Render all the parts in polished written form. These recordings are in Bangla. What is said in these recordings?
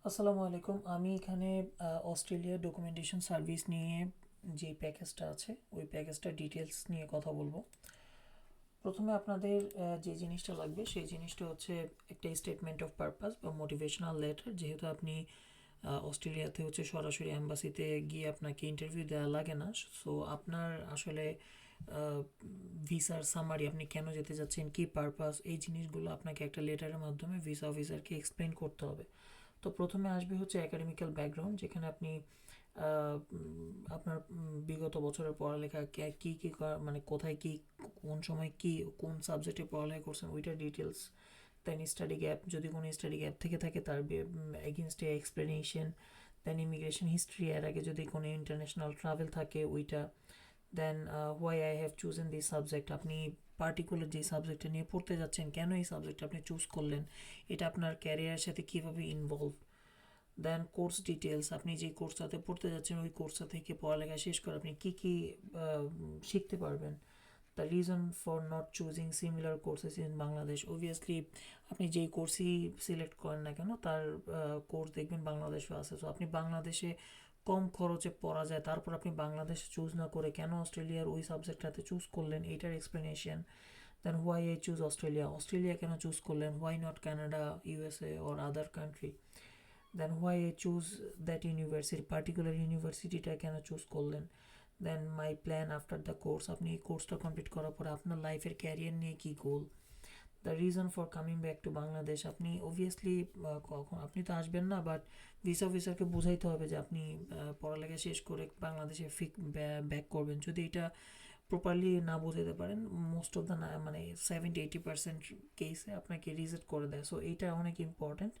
আসসালামু আলাইকুম। আমি এখানে অস্ট্রেলিয়া ডকুমেন্টেশন সার্ভিস নিয়ে যে প্যাকেজটা আছে ওই প্যাকেজটার ডিটেলস নিয়ে কথা বলবো। প্রথমে আপনাদের যে জিনিসটা লাগবে সেই জিনিসটা হচ্ছে একটা স্টেটমেন্ট অফ পারপাস বা মোটিভেশনাল লেটার। যেহেতু আপনি অস্ট্রেলিয়াতে হচ্ছে সরাসরি অ্যাম্বাসিতে গিয়ে আপনাকে ইন্টারভিউ দেওয়া লাগে না, সো আপনার আসলে ভিসার সামারি, আপনি কেন যেতে যাচ্ছেন, কী পারপাস, এই জিনিসগুলো আপনাকে একটা লেটারের মাধ্যমে ভিসা অফিসারকে এক্সপ্লেন করতে হবে। তো প্রথমে আসবে হচ্ছে একাডেমিক্যাল ব্যাকগ্রাউন্ড, যেখানে আপনি আপনার বিগত বছরের পড়ালেখা কী কী মানে কোথায় কী, কোন সময় কী, কোন সাবজেক্টে পড়ালেখা করছেন ওইটার ডিটেলস। দেন স্টাডি গ্যাপ, যদি কোনো স্টাডি গ্যাপ থেকে থাকে তার এগেনস্টে এক্সপ্লেনেশন। দেন ইমিগ্রেশন হিস্ট্রি, এর আগে যদি কোনো ইন্টারন্যাশনাল ট্রাভেল থাকে ওইটা। Then why I have chosen this subject, আপনি পার্টিকুলার যে সাবজেক্টটা নিয়ে পড়তে যাচ্ছেন, কেন এই সাবজেক্টটা আপনি চুজ করলেন, এটা আপনার ক্যারিয়ারের সাথে কীভাবে ইনভলভ। দেন কোর্স ডিটেলস, আপনি যে কোর্সটাতে পড়তে যাচ্ছেন ওই কোর্সটা থেকে পড়ালেখা শেষ করে আপনি কী কী শিখতে পারবেন। The reason for not choosing similar courses in Bangladesh, obviously আপনি যেই কোর্সই সিলেক্ট করেন না কেন তার কোর্স দেখবেন বাংলাদেশেও আছে। সো আপনি বাংলাদেশে কম খরচে পড়া যায়, তারপর আপনি বাংলাদেশে চুজ না করে কেন অস্ট্রেলিয়ার ওই সাবজেক্টটাতে চুজ করলেন এইটার explanation. Then why I choose Australia, Australia কেন চুজ করলেন, why not Canada, USA or other country. Then why I choose that university, particular ইউনিভার্সিটিটা কেন চুজ করলেন। Then my plan after the course, আপনি এই কোর্সটা কমপ্লিট করার পরে আপনার লাইফের ক্যারিয়ার নিয়ে কী goal. The reason for coming back to Bangladesh, আপনি অবভিয়াসলি কখন আপনি তো আসবেন না, বাট ভিসা অফিসারকে বোঝাইতে হবে যে আপনি পড়ালেখা শেষ করে বাংলাদেশে ব্যাক করবেন। যদি এটা প্রপারলি না বোঝাতে পারেন, মোস্ট অফ দ্য মানে 70-80% কেসে আপনাকে রিজেক্ট করে দেয়। সো এইটা অনেক ইম্পর্ট্যান্ট।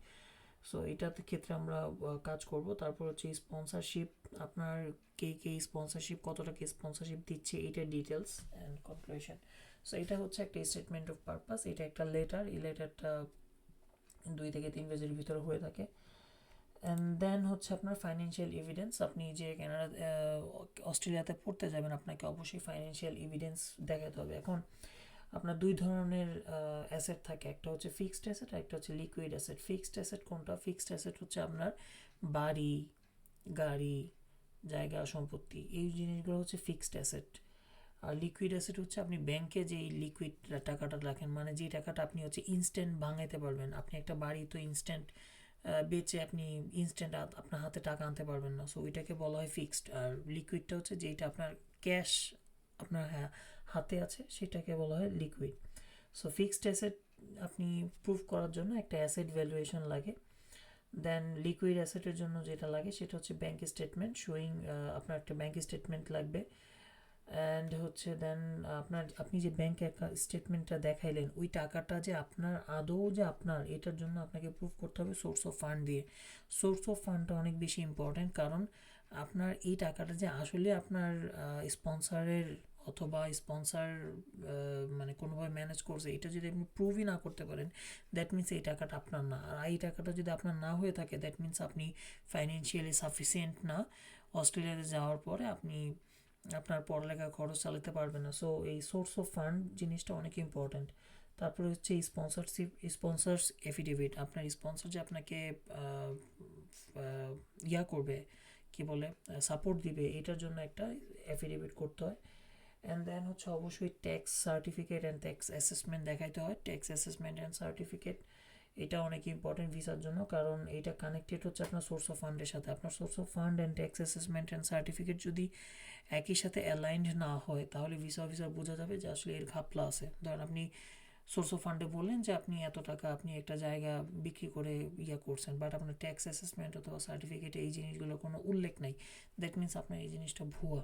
সো এটাতে ক্ষেত্রে আমরা কাজ করব। তারপর হচ্ছে স্পন্সরশিপ, আপনার কে স্পন্সরশিপ, কত টাকা স্পন্সরশিপ দিচ্ছে, এইটার ডিটেলস অ্যান্ড কনক্লুশন। সো এটা হচ্ছে একটা স্টেটমেন্ট অফ পারপাস, এটা একটা লেটার। এই লেটারটা 2 থেকে 3 পেজের ভিতরে হয়ে থাকে। অ্যান্ড দেন হচ্ছে আপনার ফাইন্যান্সিয়াল এভিডেন্স, আপনি যে কানাডা অস্ট্রেলিয়াতে পড়তে যাবেন আপনাকে অবশ্যই ফাইন্যান্সিয়াল এভিডেন্স দেখাতে হবে। এখন আপনার দুই ধরনের অ্যাসেট থাকে, একটা হচ্ছে ফিক্সড অ্যাসেট আর একটা হচ্ছে লিকুইড অ্যাসেট। ফিক্সড অ্যাসেট কোনটা? ফিক্সড অ্যাসেট হচ্ছে আপনার বাড়ি, গাড়ি, জায়গা, সম্পত্তি, এই জিনিসগুলো হচ্ছে ফিক্সড অ্যাসেট। আর লিকুইড অ্যাসেট হচ্ছে আপনি ব্যাংকে যে লিকুইড টাকাটা রাখেন, মানে যে টাকাটা আপনি হচ্ছে ইনস্ট্যান্ট ভাঙাইতে পারবেন। আপনি একটা বাড়ি তো ইনস্ট্যান্ট বেচে আপনি ইনস্ট্যান্ট আপনার হাতে টাকা আনতে পারবেন না, সো ওইটাকে বলা হয় ফিক্সড। আর লিকুইডটা হচ্ছে যেটা আপনার ক্যাশ আপনার হাতে আছে সেটাকে বলা হয় লিকুইড। সো ফিক্সড অ্যাসেট আপনি প্রুভ করার জন্য একটা অ্যাসেট ভ্যালুয়েশন লাগে। দেন লিকুইড অ্যাসেটের জন্য যেটা লাগে সেটা হচ্ছে ব্যাঙ্ক স্টেটমেন্ট শোয়িং, আপনার একটা ব্যাঙ্ক স্টেটমেন্ট লাগবে। অ্যান্ড হচ্ছে দেন আপনি যে ব্যাঙ্ক স্টেটমেন্টটা দেখাইলেন ওই টাকাটা যে আপনার আদৌ যে আপনার, এটার জন্য আপনাকে প্রুভ করতে হবে সোর্স অফ ফান্ড দিয়ে। সোর্স অফ ফান্ডটা অনেক বেশি ইম্পর্ট্যান্ট, কারণ আপনার এই টাকাটা যে আসলে আপনার স্পন্সরের অথবা স্পন্সর মানে কোনোভাবে ম্যানেজ করছে, এটা যদি আপনি প্রুভই না করতে পারেন, দ্যাট মিনস এই টাকাটা আপনার না। আর এই টাকাটা যদি আপনার না হয়ে থাকে, দ্যাট মিনস আপনি ফাইন্যান্সিয়ালি সাফিসিয়েন্ট না। অস্ট্রেলিয়াতে যাওয়ার পরে আপনি আপনার পড়ালেখা খরচ চালাতে পারবেন না। সো এই সোর্স অফ ফান্ড জিনিসটা অনেক ইম্পর্ট্যান্ট। তারপরে হচ্ছে স্পন্সরস এফিডেভিট, আপনার স্পন্সর যে আপনাকে করবে, কি বলে, সাপোর্ট দিবে, এটার জন্য একটা এফিডেভিট করতে হয়। অ্যান্ড দেন হচ্ছে অবশ্যই tax certificate and tax assessment দেখাইতে হয়। ট্যাক্স অ্যাসেসমেন্ট অ্যান্ড সার্টিফিকেট এটা অনেক ইম্পর্টেন্ট ভিসার জন্য, কারণ এটা কানেক্টেড হচ্ছে আপনার সোর্স অফ ফান্ডের সাথে। আপনার source of fund and tax assessment and certificate যদি একই সাথে অ্যালাইন্ড না হয়, তাহলে ভিসা অফিসার বোঝা যাবে যে আসলে এর ঘাপলা আছে। ধরেন আপনি সোর্স অফ ফান্ডে বললেন যে আপনি এত টাকা আপনি একটা জায়গা বিক্রি করে করছেন, বাট আপনার ট্যাক্স অ্যাসেসমেন্ট অথবা সার্টিফিকেটে এই জিনিসগুলো কোনো উল্লেখ নাই, দ্যাট মিনস আপনার এই জিনিসটা ভুয়া।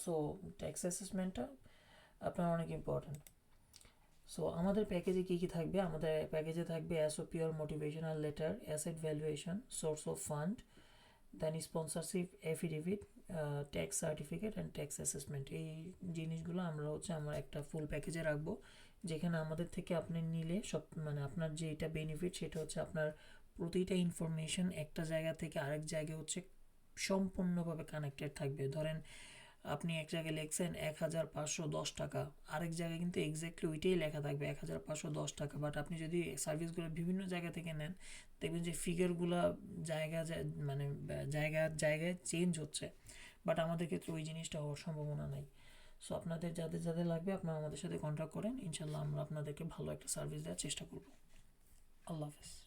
সো ট্যাক্স অ্যাসেসমেন্টটা আপনার অনেক ইম্পর্ট্যান্ট। সো আমাদের প্যাকেজে কী কী থাকবে? আমাদের প্যাকেজে থাকবে SOP or motivational letter, asset valuation, source of fund, then sponsorship affidavit, tax certificate and tax assessment. এই জিনিসগুলো আমরা হচ্ছে আমরা একটা ফুল প্যাকেজে রাখবো, যেখানে আমাদের থেকে আপনি নিলে সব মানে আপনার যে এটা বেনিফিট সেটা হচ্ছে আপনার প্রতিটা ইনফরমেশন একটা জায়গা থেকে আরেক জায়গায় হচ্ছে সম্পূর্ণভাবে কানেক্টেড থাকবে। ধরেন আপনি এক জায়গায় লিখছেন 1510 টাকা, আরেক জায়গায় কিন্তু এক্স্যাক্টলি ওইটাই লেখা থাকবে 1510 টাকা। বাট আপনি যদি সার্ভিসগুলো বিভিন্ন জায়গা থেকে নেন, দেখবেন যে ফিগারগুলো মানে জায়গায় জায়গায় চেঞ্জ হচ্ছে। বাট আমাদের ক্ষেত্রে ওই জিনিসটা হওয়ার সম্ভাবনা নাই। সো আপনাদের যাদের যাদের লাগবে আপনারা আমাদের সাথে কন্ট্যাক্ট করেন, ইনশাল্লাহ আমরা আপনাদেরকে ভালো একটা সার্ভিস দেওয়ার চেষ্টা করব। আল্লাহ হাফেজ।